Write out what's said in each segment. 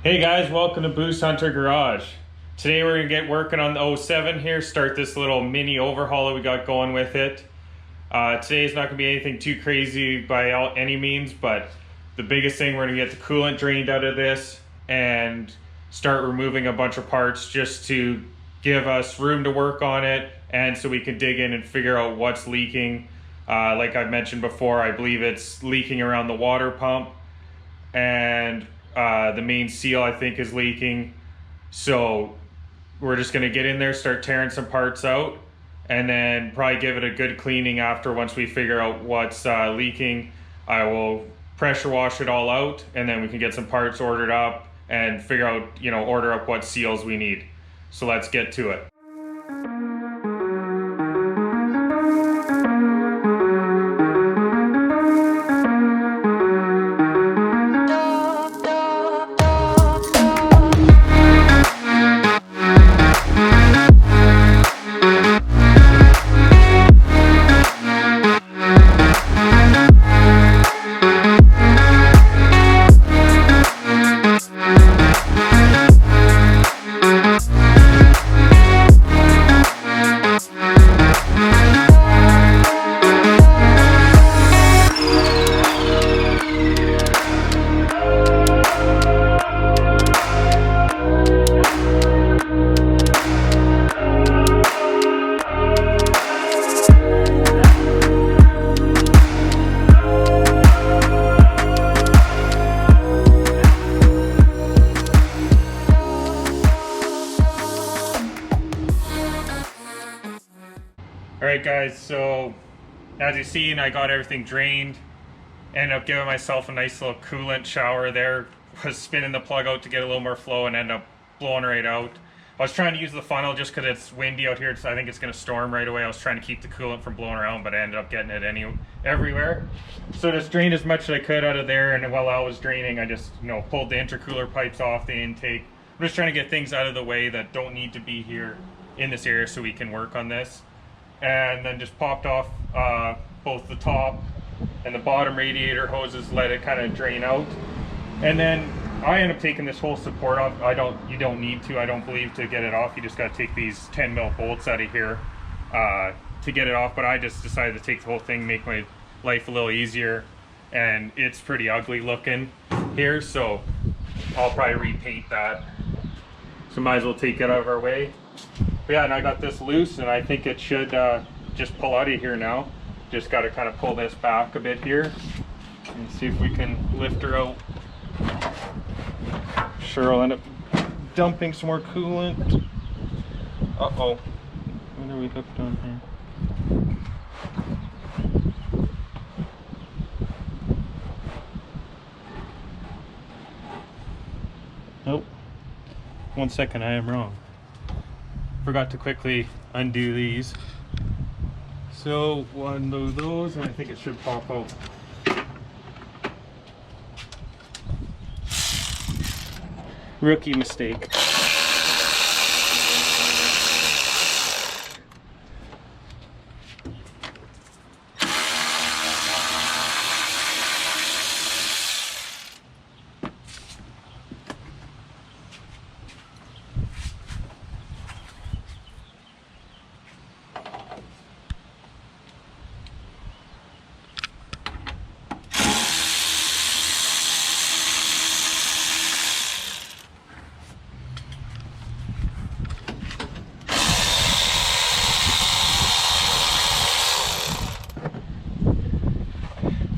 Hey guys, welcome to Boost Hunter Garage. Today we're going to get working on the 07 here, start this little mini overhaul that we got going with it. Today is not going to be anything too crazy by any means, but the biggest thing, we're going to get the coolant drained out of this and start removing a bunch of parts just to give us room to work on it and so we can dig in and figure out what's leaking. Like I've mentioned before, I believe it's leaking around the water pump, and the main seal I think is leaking. So we're just gonna get in there, start tearing some parts out, and then probably give it a good cleaning after. Once we figure out what's leaking, I will pressure wash it all out, and then we can get some parts ordered up and figure out, order up what seals we need. So let's get to it. Alright guys, so as you've seen, I got everything drained. Ended up giving myself a nice little coolant shower there. Was spinning the plug out to get a little more flow and ended up blowing right out. I was trying to use the funnel just because it's windy out here, so I think it's going to storm right away. I was trying to keep the coolant from blowing around, but I ended up getting it everywhere. So just drained as much as I could out of there, and while I was draining, I just pulled the intercooler pipes off the intake. I'm just trying to get things out of the way that don't need to be here in this area so we can work on this. And then just popped off both the top and the bottom radiator hoses, let it kind of drain out. And then I end up taking this whole support off. You don't need to, I don't believe, to get it off. You just got to take these 10 mil bolts out of here to get it off. But I just decided to take the whole thing, make my life a little easier. And it's pretty ugly looking here, so I'll probably repaint that. So might as well take it out of our way. But yeah, and I got this loose, and I think it should just pull out of here now. Just got to kind of pull this back a bit here and see if we can lift her out. Sure, I'll end up dumping some more coolant. Uh-oh. What are we hooked on here? Nope. 1 second, I am wrong. Forgot to quickly undo these. So one of those, and I think it should pop out. Rookie mistake.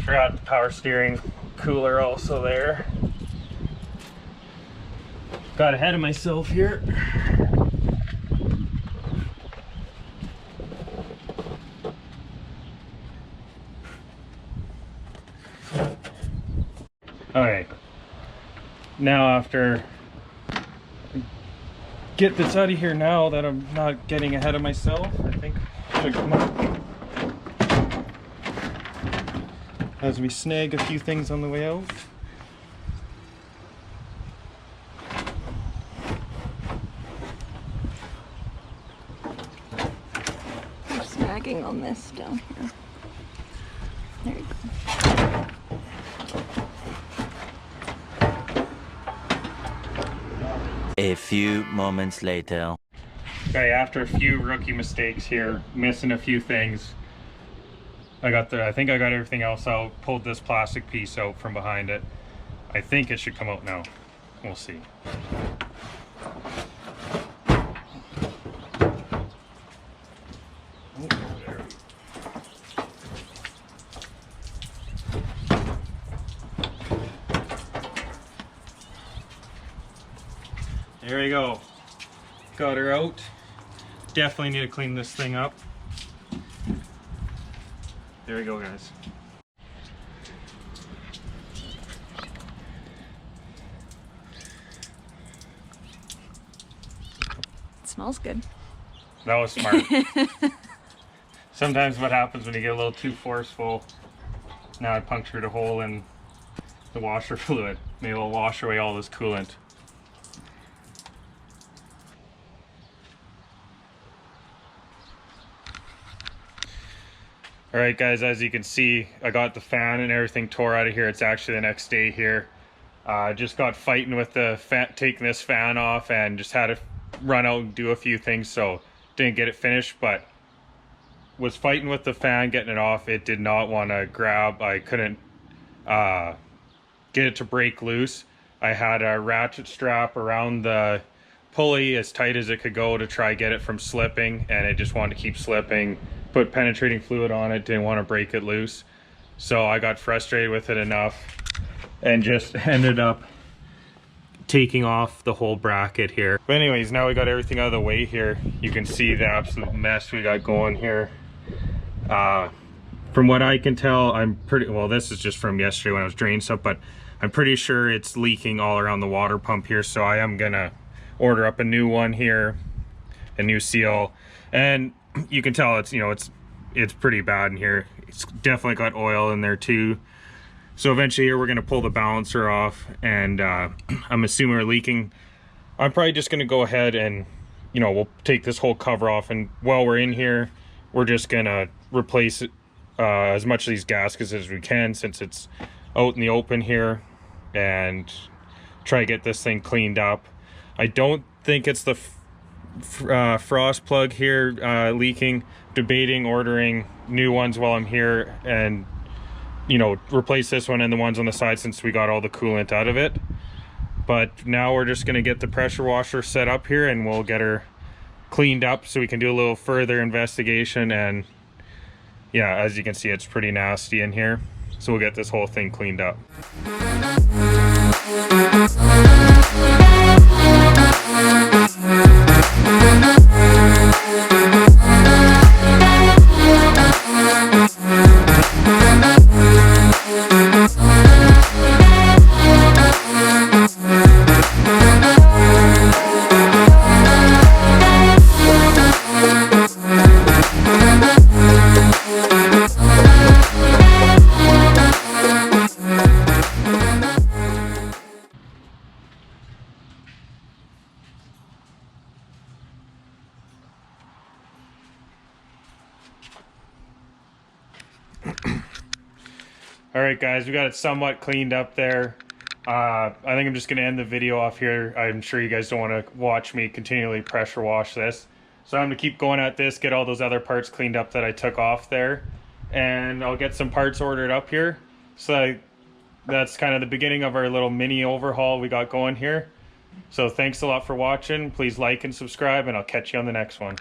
Forgot the power steering cooler also there. Got ahead of myself here. Alright, now after get this out of here now that I'm not getting ahead of myself, I think I should come up as we snag a few things on the way out. We're snagging on this down here. There you go. A few moments later. Okay, after a few rookie mistakes here, missing a few things, I think I got everything else out. Pulled this plastic piece out from behind it. I think it should come out now. We'll see. There we go. Got her out. Definitely need to clean this thing up. There we go, guys. It smells good. That was smart. Sometimes what happens when you get a little too forceful. Now I punctured a hole in the washer fluid. Maybe it'll wash away all this coolant. Alright guys, as you can see, I got the fan and everything tore out of here. It's actually the next day here. Just got fighting with the fan, taking this fan off, and just had to run out and do a few things, so didn't get it finished, but was fighting with the fan, getting it off. It did not want to grab. I couldn't get it to break loose. I had a ratchet strap around the pulley as tight as it could go to try get it from slipping, and it just wanted to keep slipping. Put penetrating fluid on it, didn't want to break it loose. So I got frustrated with it enough and just ended up taking off the whole bracket here. But anyways, now we got everything out of the way here. You can see the absolute mess we got going here. From what I can tell, I'm pretty, well, this is just from yesterday when I was draining stuff, but I'm pretty sure it's leaking all around the water pump here. So I am gonna order up a new one here, a new seal. And you can tell it's, you know, it's pretty bad in here. It's definitely got oil in there too. So eventually here we're gonna pull the balancer off, and I'm assuming we're leaking. I'm probably just gonna go ahead and, you know, we'll take this whole cover off, and while we're in here, we're just gonna replace it, as much of these gaskets as we can, since it's out in the open here, and try to get this thing cleaned up. I don't think it's the frost plug here leaking. Debating ordering new ones while I'm here, and, you know, replace this one and the ones on the side since we got all the coolant out of it. But now we're just going to get the pressure washer set up here, and we'll get her cleaned up so we can do a little further investigation. And yeah, as you can see, it's pretty nasty in here, so we'll get this whole thing cleaned up. Alright guys, we got it somewhat cleaned up there. I think I'm just going to end the video off here. I'm sure you guys don't want to watch me continually pressure wash this. So I'm going to keep going at this, get all those other parts cleaned up that I took off there. And I'll get some parts ordered up here. So that's kind of the beginning of our little mini overhaul we got going here. So thanks a lot for watching. Please like and subscribe, and I'll catch you on the next one.